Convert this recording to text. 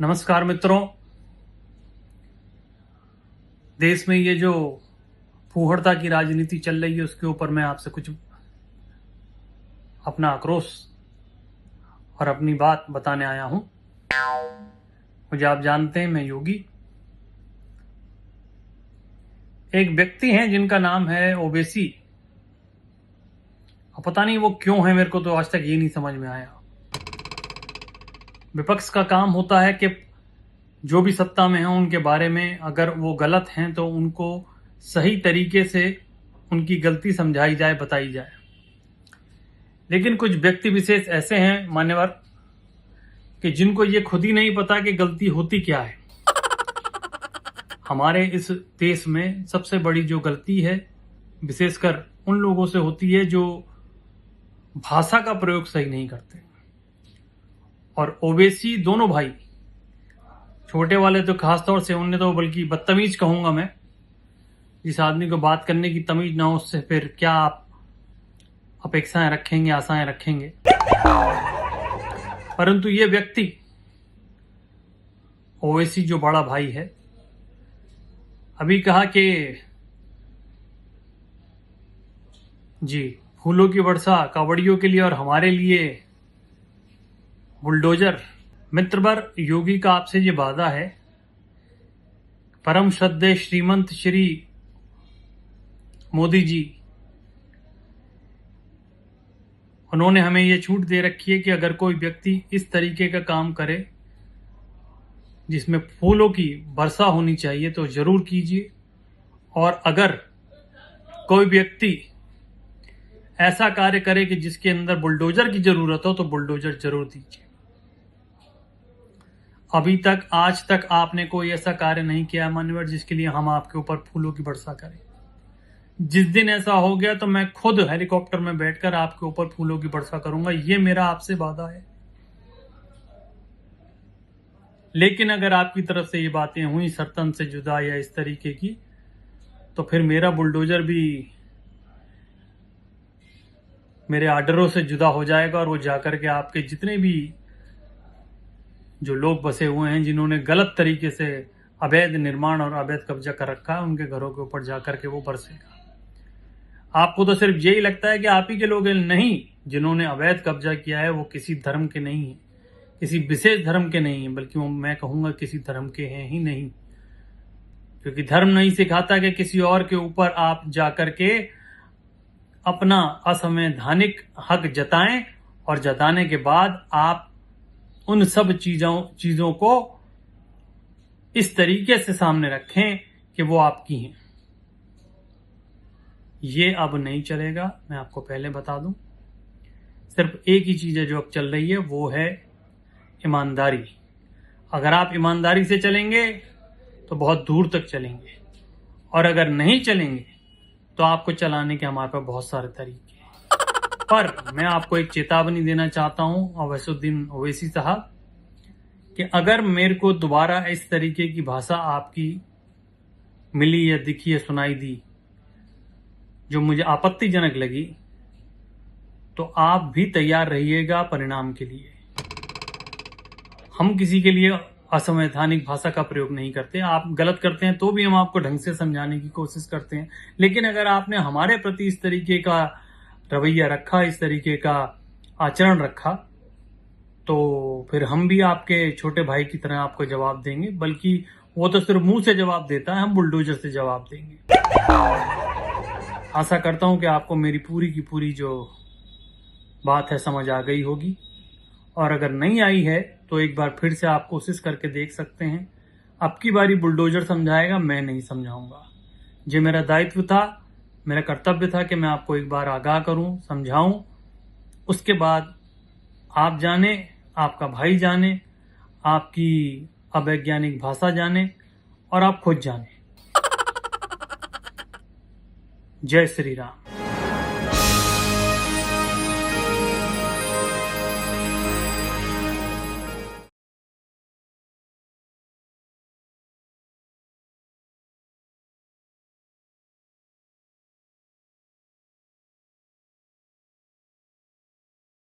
नमस्कार मित्रों। देश में ये जो फूहड़ता की राजनीति चल रही है उसके ऊपर मैं आपसे कुछ अपना आक्रोश और अपनी बात बताने आया हूं। मुझे आप जानते हैं, मैं योगी। एक व्यक्ति हैं जिनका नाम है ओवैसी। अब पता नहीं वो क्यों है, मेरे को तो आज तक ये नहीं समझ में आया। विपक्ष का काम होता है कि जो भी सत्ता में हैं उनके बारे में अगर वो गलत हैं तो उनको सही तरीके से उनकी गलती समझाई जाए, बताई जाए। लेकिन कुछ व्यक्ति विशेष ऐसे हैं मान्यवर कि जिनको ये खुद ही नहीं पता कि गलती होती क्या है। हमारे इस देश में सबसे बड़ी जो गलती है विशेषकर उन लोगों से होती है जो भाषा का प्रयोग सही नहीं करते। और ओवैसी दोनों भाई, छोटे वाले तो खासतौर से, उन्हें तो बल्कि बदतमीज कहूंगा मैं। जिस आदमी को बात करने की तमीज ना हो उससे फिर क्या आप अपेक्षाएं रखेंगे, आशाएं रखेंगे। परंतु ये व्यक्ति ओवैसी जो बड़ा भाई है, अभी कहा कि जी फूलों की वर्षा कावड़ियों के लिए और हमारे लिए बुलडोजर। मित्रवर, योगी का आपसे ये वादा है। परम श्रद्धेय श्रीमंत श्री मोदी जी, उन्होंने हमें ये छूट दे रखी है कि अगर कोई व्यक्ति इस तरीके का काम करे जिसमें फूलों की वर्षा होनी चाहिए तो जरूर कीजिए। और अगर कोई व्यक्ति ऐसा कार्य करे कि जिसके अंदर बुलडोजर की जरूरत हो तो बुलडोजर जरूर दीजिए। अभी तक, आज तक आपने कोई ऐसा कार्य नहीं किया मान्यवर जिसके लिए हम आपके ऊपर फूलों की वर्षा करें। जिस दिन ऐसा हो गया तो मैं खुद हेलीकॉप्टर में बैठकर आपके ऊपर फूलों की वर्षा करूंगा, ये मेरा आपसे वादा है। लेकिन अगर आपकी तरफ से ये बातें हुई सर्तन से जुदा या इस तरीके की, तो फिर मेरा बुलडोजर भी मेरे आर्डरों से जुदा हो जाएगा और वो जाकर के आपके जितने भी जो लोग बसे हुए हैं जिन्होंने गलत तरीके से अवैध निर्माण और अवैध कब्जा कर रखा है उनके घरों के ऊपर जाकर के वो बरसेगा। आपको तो सिर्फ यही लगता है कि आप ही के लोग हैं। नहीं, जिन्होंने अवैध कब्जा किया है वो किसी धर्म के नहीं है, किसी विशेष धर्म के नहीं है, बल्कि मैं कहूंगा किसी धर्म के हैं ही नहीं। क्योंकि धर्म नहीं सिखाता कि किसी और के ऊपर आप जाकर के अपना असंवैधानिक हक जताएं और जताने के बाद आप उन सब चीजों को इस तरीके से सामने रखें कि वो आपकी हैं। ये अब नहीं चलेगा, मैं आपको पहले बता दूं। सिर्फ एक ही चीज है जो अब चल रही है, वो है ईमानदारी। अगर आप ईमानदारी से चलेंगे तो बहुत दूर तक चलेंगे, और अगर नहीं चलेंगे तो आपको चलाने के हमारे पास बहुत सारे तरीके हैं। पर मैं आपको एक चेतावनी देना चाहता हूं अवैसुद्दीन ओवैसी साहब, कि अगर मेरे को दोबारा इस तरीके की भाषा आपकी मिली या दिखी या सुनाई दी जो मुझे आपत्तिजनक लगी, तो आप भी तैयार रहिएगा परिणाम के लिए। हम किसी के लिए असंवैधानिक भाषा का प्रयोग नहीं करते। आप गलत करते हैं तो भी हम आपको ढंग से समझाने की कोशिश करते हैं। लेकिन अगर आपने हमारे प्रति इस तरीके का रवैया रखा, इस तरीके का आचरण रखा, तो फिर हम भी आपके छोटे भाई की तरह आपको जवाब देंगे। बल्कि वो तो सिर्फ मुंह से जवाब देता है, हम बुलडोजर से जवाब देंगे। आशा करता हूं कि आपको मेरी पूरी की पूरी जो बात है समझ आ गई होगी, और अगर नहीं आई है तो एक बार फिर से आप कोशिश करके देख सकते हैं। अब की बारी बुलडोजर समझाएगा, मैं नहीं समझाऊंगा। जो मेरा दायित्व था, मेरा कर्तव्य था कि मैं आपको एक बार आगाह करूं, समझाऊं। उसके बाद आप जाने, आपका भाई जाने, आपकी अवैज्ञानिक भाषा जाने, और आप खुद जाने। जय श्री राम।